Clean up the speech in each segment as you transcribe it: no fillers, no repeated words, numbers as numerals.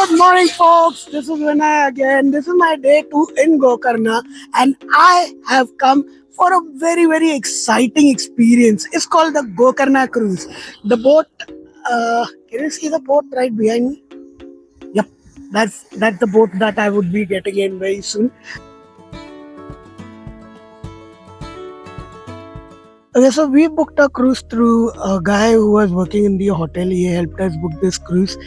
Good morning, folks. This is Vinay again. This is my day two in Gokarna, and I have come for a very exciting experience. It's called the Gokarna cruise. The boat. Can you see the boat right behind me? Yep, that's the boat that I would be getting in very soon. Okay, so we booked a cruise through a guy who was working in the hotel. He helped us book this cruise,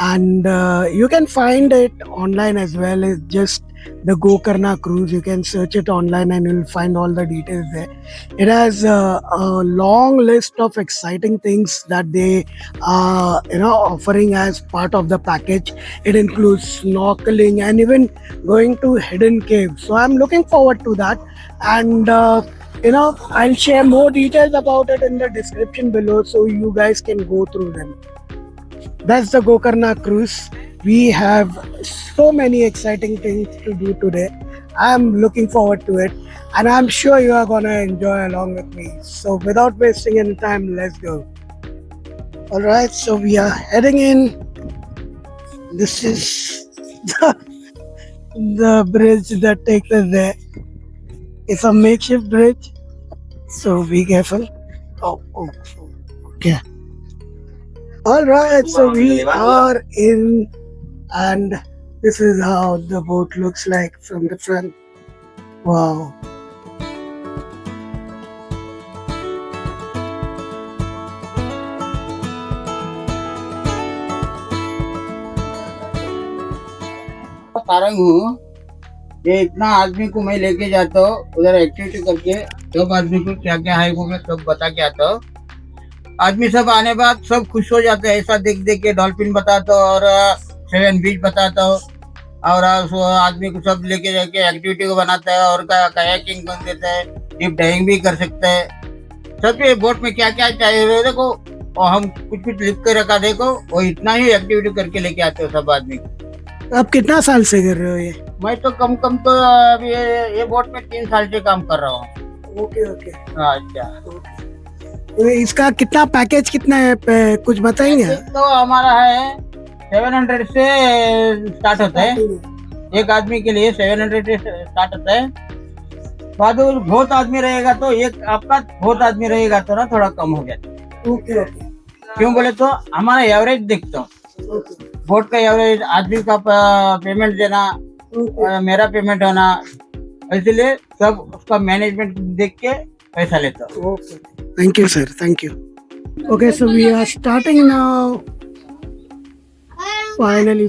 and you can find it online as well. It's just the Gokarna cruise. You can search it online, and you'll find all the details there. It has a long list of exciting things that they offering as part of the package. It includes snorkeling and even going to hidden caves. So I'm looking forward to that, and. I'll share more details about it in the description below so you guys can go through them. That's the Gokarna cruise. We have so many exciting things to do today. I'm looking forward to it, and I'm sure you are gonna enjoy along with me. So without wasting any time, let's go. Alright, so we are heading in. This is the bridge that takes us there. It's a makeshift bridge, so be careful. Oh, okay. All right, so we are in, and this is how the boat looks like from the front. Wow. Tarang हूँ। ये इतना आदमी को मैं लेके जाता हूँ उधर एक्टिविटी करके सब आदमी को क्या क्या है वो मैं सब बता के आता हूँ। आदमी सब आने बाद सब खुश हो जाते हैं ऐसा देख देख के डॉल्फिन बताता हूँ और सेवन बीच बताता हूँ और वो आदमी को सब लेके जाके एक्टिविटी को बनाता है और कायाकिंग बन देता है, डीप डाइविंग भी कर सकता है। सब ये बोट में क्या क्या चाहिए देखो और हम कुछ लिख के रखा देखो वो इतना ही एक्टिविटी करके लेके आते हो सब आदमी को। आप कितना साल से कर रहे हो ये? मैं तो कम तो अभी ये बोट में 3 साल से काम कर रहा हूँ। ओके। अच्छा, तो इसका कितना पैकेज कितना है कुछ बताएंगे? तो हमारा है 700 से स्टार्ट होता है, एक आदमी के लिए 700 से स्टार्ट होता है। बाद बहुत आदमी रहेगा तो एक आपका बहुत आदमी रहेगा तो ना थोड़ा कम हो जाता है। ओके। क्यों बोले तो हमारा एवरेज देखता हूँ, बोट का एवरेज आदमी का पेमेंट देना मेरा पेमेंट होना, इसलिए सब उसका मैनेजमेंट देख के पैसा लेता हूँ। Thank you, sir. Thank you. Okay, so we are starting now. Finally.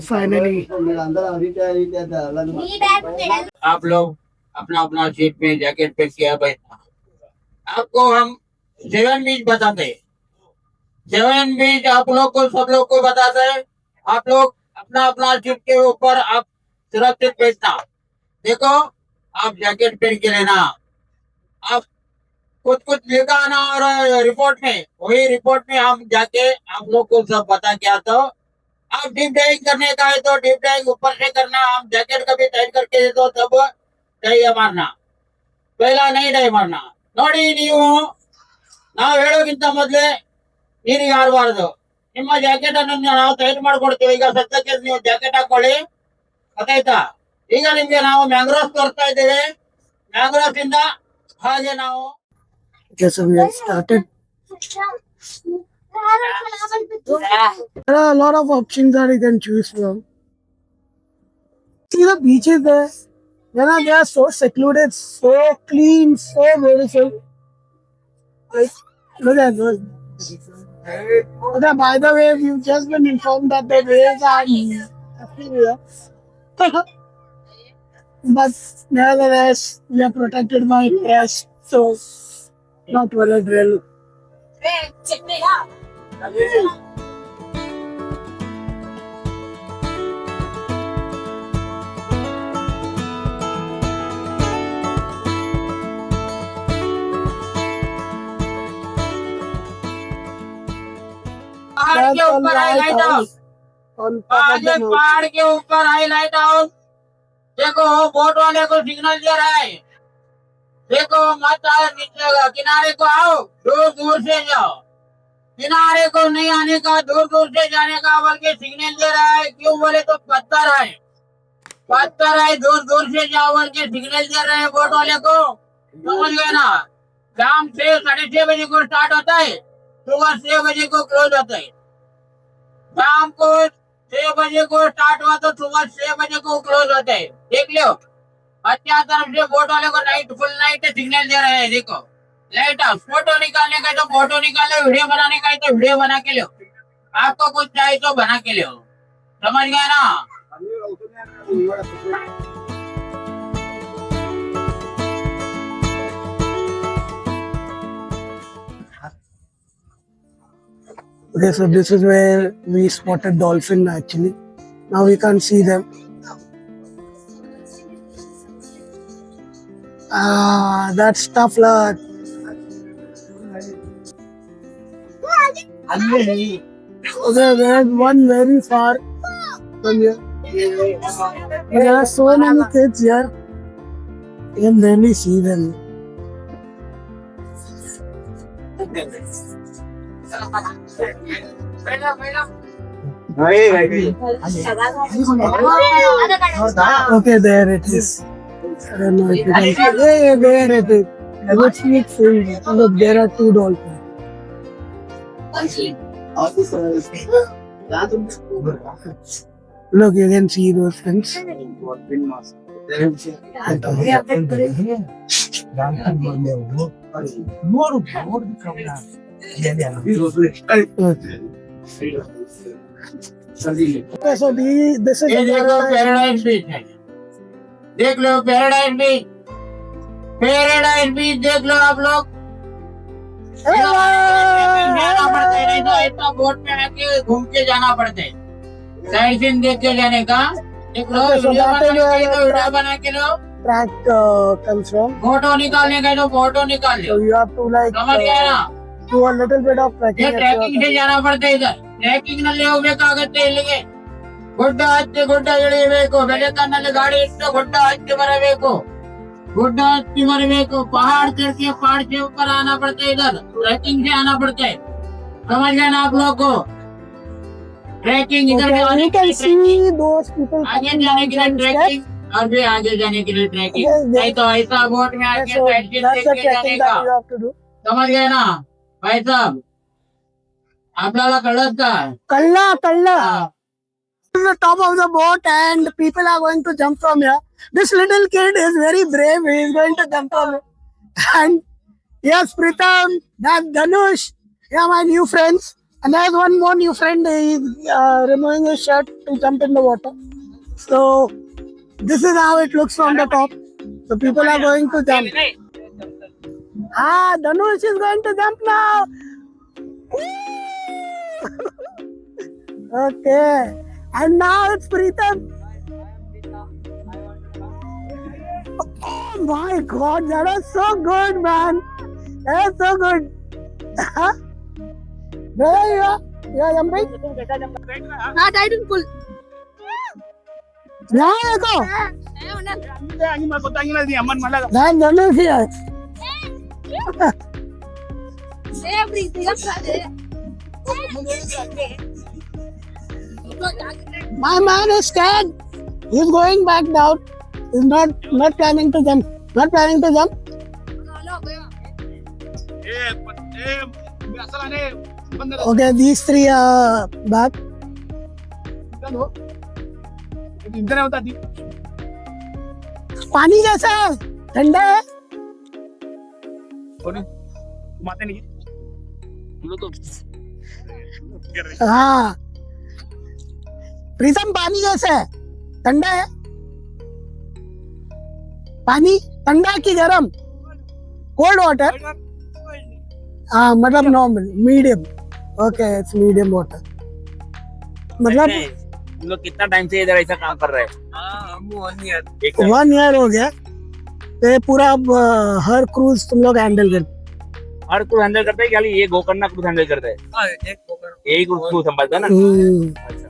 आप लोग अपना अपना सीट में जैकेट पे किया बैठना। आपको हम 7 बीच बताते हैं, 7 बीच आप लोग को सब लोग को बताते हैं। आप लोग अपना अपना सीट के ऊपर आप सुरक्षित बैठना। देखो आप जैकेट पहन के लेना, आप कुछ लिखा आना और रिपोर्ट में वही रिपोर्ट में हम जाके आप लोग को सब बता के आता हूँ। आप डीप डाइविंग करने का है तो डीप डाइविंग ऊपर से करना, हम जैकेट कभी टाइट करके दे दो तब डाइव मारना, पहला नहीं डाइव मारना। ನೋಡಿ ನೀವು ನಾವು ಹೇಳೋಕ್ಕಿಂತ ಮೊದಲೇ ನೀರಿಗೆ ಹಾರಬಾರದು। ನಿಮ್ಮ ಜಾಕೆಟ್ ಅನ್ನು ನಾವು ಟೈಟ್ ಮಾಡ್ಕೊಡ್ತೀವಿ। ಈಗ ಸದ್ಯಕ್ಕೆ ನೀವು ಜಾಕೆಟ್ ಹಾಕೊಳ್ಳಿ, ಗೊತ್ತಾಯ್ತಾ? ಈಗ ನಿಮ್ಗೆ ನಾವು ಮ್ಯಾಂಗ್ರೋವ್ಸ್ ತೋರಿಸ್ತಾ ಇದ್ದೇವೆ, ಮ್ಯಾಂಗ್ರೋವ್ಸ್ ಇಂದ ಹಾಗೆ ನಾವು Okay, so we have started. There are a lot of options that you can choose from. See the beaches there. They are so secluded, so clean, so beautiful. Look at those. Okay, by the way, we've just been informed that the waves are everywhere. But nevertheless, we are protected by gas, so not worried really. Check me out. पहाड़ के ऊपर highlight house, पहाड़ के ऊपर highlight house. देखो boat वाले को signal दे रहा है, देखो मत आओ नीचे किनारे को आओ, दूर दूर से जाओ। किनारे को नहीं आने का, दूर दूर से जाने का बल्कि सिग्नल दे रहा है। क्यों बोले तो पत्थर है, पत्थर है, दूर दूर से जाओ बोल के सिग्नल दे रहे हैं बोट वाले को। समझ गए ना। शाम 6-6:30 बजे को स्टार्ट होता है, सुबह 6 बजे को क्लोज होता है। शाम को 6 बजे को स्टार्ट हुआ तो सुबह 6 बजे को क्लोज होता है। देख लो, अच्छा तरफ से बोट वाले को नाइट फुल नाइट सिग्नल दे रहे हैं। देखो लाइट हाउस, फोटो निकालने का है तो फोटो निकाल लो, वीडियो बनाने का है तो वीडियो बना के लो, आपको कुछ चाहिए तो बना के लो। समझ गए ना। Okay, so this is where we spotted dolphin actually. Now we can't see them. Ah, that's tough luck. Okay, there's one very far from here. There are so many kids here. You can barely see them. Okay, there it is. I don't know if you can see. Yeah, there it is. Let's see it fully. Look, there are two dolphins. Look, you can see those fins. Okay, so this is ये देखो paradise बीच है, देख लो paradise बीच, paradise बीच देख लो आप लोग। जाना पड़ता है, नहीं तो ऐसा बोट में आके घूम के जाना पड़ता है। साइड सीन देख के जाने का। देख लो, Okay, so video that is बनाने का है where तो वीडियो बना के लो, track comes from. फोटो निकालने का है तो फोटो निकाल So low. you have to like समझ गया ना। do a little bit of ये trekking. ಟ್ರ್ಯಾಕಿಂಗ್ से जाना पड़ता है। इधर ಟ್ರ್ಯಾಕಿಂಗ್ ನಲ್ಲಿ ಹೋಗ್ಬೇಕಾಗತ್ತೆ। ಇಲ್ಲಿಗೆ ಗುಡ್ಡ ಹತ್ತಿ ಗುಡ್ಡ ಇಳಿಯಬೇಕು, ಬೆಳಕನ್ನಲ್ಲಿ ಗಾಡಿ ಇಟ್ಟು ಗುಡ್ಡ ಹತ್ತಿ ಬರಬೇಕು, गुड्डा हत्ती मरಬೇಕು, पहाड़ चढ़ के पहाड़ के ऊपर आना पड़ता है। इधर ट्रैकिंग से आना पड़ता है। समझ गए ना आप लोग को। ट्रैकिंग इधर Okay, आने you के can लिए see ट्रैकिंग, those people आगे coming जाने down के लिए some steps. ट्रैकिंग और भी आगे जाने के लिए ट्रैकिंग। Yes, yes. नहीं तो ऐसा बोट में Okay, आके so साइड सीन that's देख the के जाने trekking का। that you have to do. समझ गए ना भाई साहब। आपल्याला कळत का? Kalla. To the top of the boat and people are going to jump from here. This little kid is very brave. He is going to jump from it. And yes, Pritam, that's Dhanush. Yeah, my new friends. And there's one more new friend. He's removing his shirt to jump in the water. So this is how it looks from the top. So people are going to jump. Dhanush is going to jump now. Okay. And now it's Pritam. Oh my god, that was so good, man. That was so good. Where are you? You are jumping? I didn't pull. Yeah, go. That's Dhanush here. My man is scared. He's going back down. He's not planning to jump. Not planning to jump. Okay, these three are back. पानी कैसा है? ठंडा है? हाँ. प्रीतम पानी कैसा है? ठंडा है? पानी ठंडा की गरम? Cold water? हाँ, मतलब normal, medium. Okay, it's medium water. मतलब तुम लोग कितना टाइम से इधर ऐसा काम कर रहे हैं? 1 ईयर हो गया. तो ये पूरा अब हर क्रूज तुम लोग हैंडल करते? हर क्रूज हैंडल करते हैं, खाली ये गोकर्णा क्रूज हैंडल करते हैं? यही क्रूज संभालता है ना? अच्छा.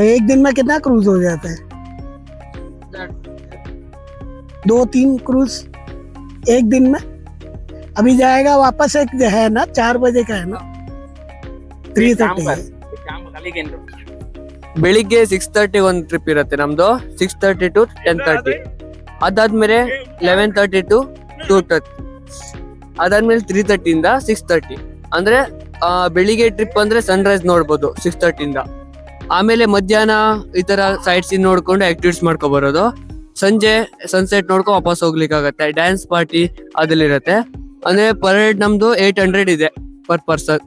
एक दिन में कितना क्रूज हो जाता है? 2-3 क्रूज एक दिन में. अभी जाएगा वापस, एक है ना 4 बजे का है ना, 3:30 ಬೆಳಿಗ್ಗೆ 6:30 ಒಂದು ಟ್ರಿಪ್ ಇರುತ್ತೆ ನಮ್ದು, 6:30 to 10:30. ಅದಾದ್ಮೇಲೆ 11:30 to 2:30. ಅದಾದ್ಮೇಲೆ 3:30 ಇಂದ 6:30. ಅಂದ್ರೆ ಬೆಳಿಗ್ಗೆ ಟ್ರಿಪ್ ಅಂದ್ರೆ ಸನ್ರೈಸ್ ನೋಡ್ಬೋದು 6:30 ಇಂದ. ಆಮೇಲೆ ಮಧ್ಯಾಹ್ನ ಈ ತರ ಸೈಟ್ ಸೀನ್ ನೋಡ್ಕೊಂಡು ಆಕ್ಟಿವಿಟೀಸ್ ಮಾಡ್ಕೊ ಬರೋದು. ಸಂಜೆ ಸನ್ಸೆಟ್ ನೋಡ್ಕೊಂಡು ವಾಪಸ್ ಹೋಗ್ಲಿಕ್ಕಾಗತ್ತೆ. Dance party ಅದಲ್ಲಿರುತ್ತೆ. ಅಂದ್ರೆ ಪರ್ ಹೆಡ್ ನಮ್ದು 800 ಇದೆ per person.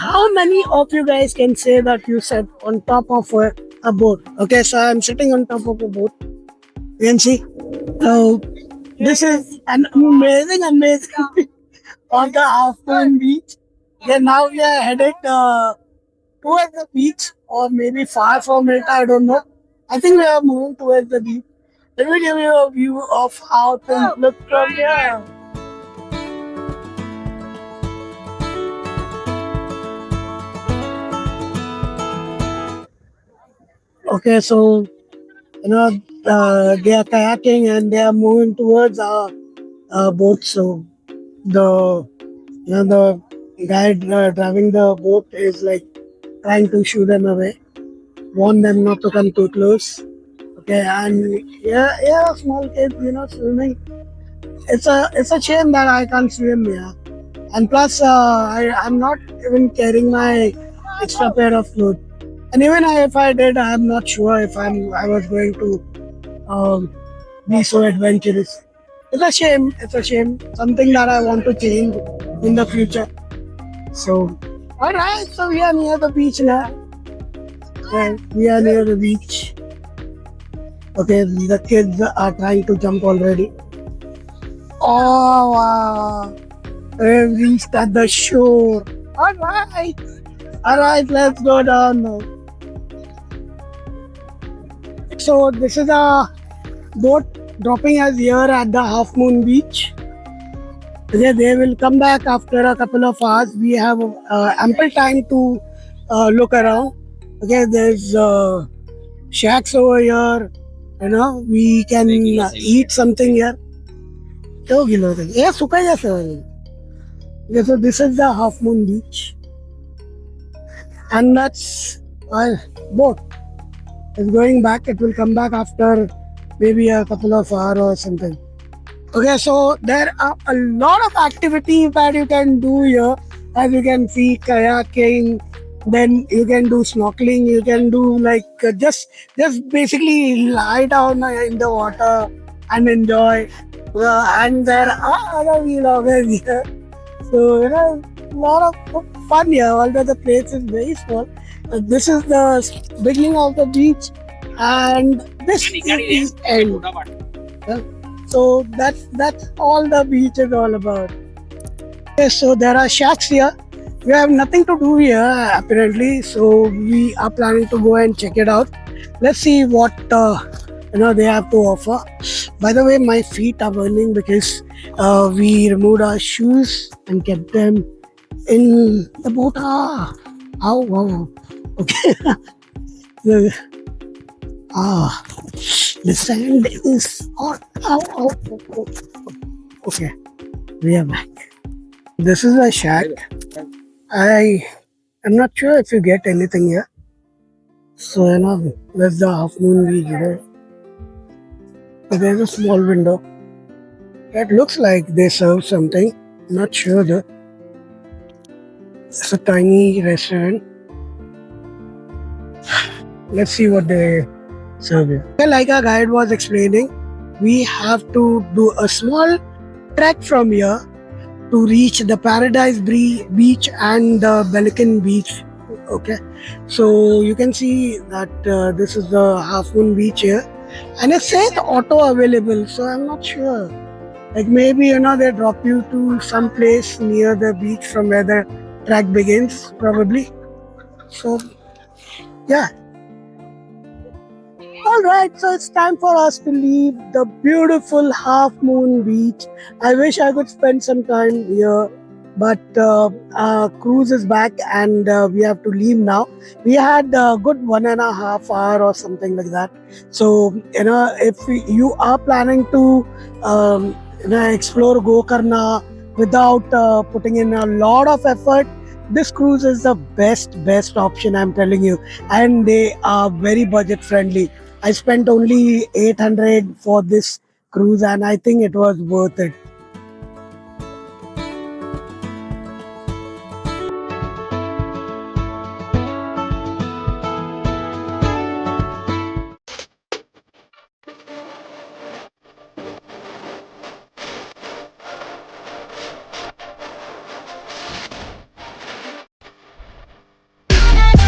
How many of you guys can say that you sat on top of a boat? Okay, so I'm sitting on top of a boat. You can see. So this is an amazing on the Half Moon Beach. Yeah, now we are headed towards the beach, or maybe far from it. I don't know. I think we are moving towards the beach. Let me give you a view of how things look from here. Okay, so you know they are kayaking and they are moving towards our boat. So the the guy driving the boat is like trying to shoo them away, warn them not to come too close. Okay, and yeah, small kids, swimming. It's a shame that I can't swim here, and plus I'm not even carrying my extra pair of clothes. And even if I did, I'm not sure if I was going to be so adventurous. It's a shame. It's a shame. Something that I want to change in the future. So, alright. So we are near the beach now. Right, we are near the beach. Okay, the kids are trying to jump already. Oh wow! We've reached at the shore. Alright. Alright, let's go down now. So this is a boat dropping us here at the Half Moon Beach. Okay, they will come back after a couple of hours. We have ample time to look around. Okay, there's shacks over here. We can eat something here. Yeah, so this is the Half Moon Beach. And that's boat. It's going back. It will come back after maybe a couple of hours or something. Okay, so there are a lot of activities that you can do here. As you can see, kayaking, then you can do snorkeling, you can do like just basically lie down in the water and enjoy. And there are other vloggers here. So, a lot of fun here, although the place is very small. This is the beginning of the beach, and this is the end. So that's all the beach is all about. Okay, so there are shacks here. We have nothing to do here apparently, so we are planning to go and check it out. Let's see what they have to offer. By the way, my feet are burning because we removed our shoes and kept them in the boat. Oh, wow. Okay. The sand is hot. Okay, we are back. This is a shack. I am not sure if you get anything here. So, there's the Half Moon Beach here. There's a small window. It looks like they serve something. Not sure though. It's a tiny restaurant. Let's see what they serve here. Like our guide was explaining, we have to do a small trek from here to reach the Paradise Beach and the Pelican Beach. Okay, so you can see that this is the Half Moon Beach here, and it says auto available. So I'm not sure. Like maybe they drop you to some place near the beach from where the trek begins, probably. So yeah. Alright, so it's time for us to leave the beautiful Half Moon Beach. I wish I could spend some time here, but our cruise is back and we have to leave now. We had a good 1.5 hours or something like that. So, if you are planning to explore Gokarna, without putting in a lot of effort. This cruise is the best option, I'm telling you, and they are very budget friendly. I spent only 800 for this cruise, and I think it was worth it.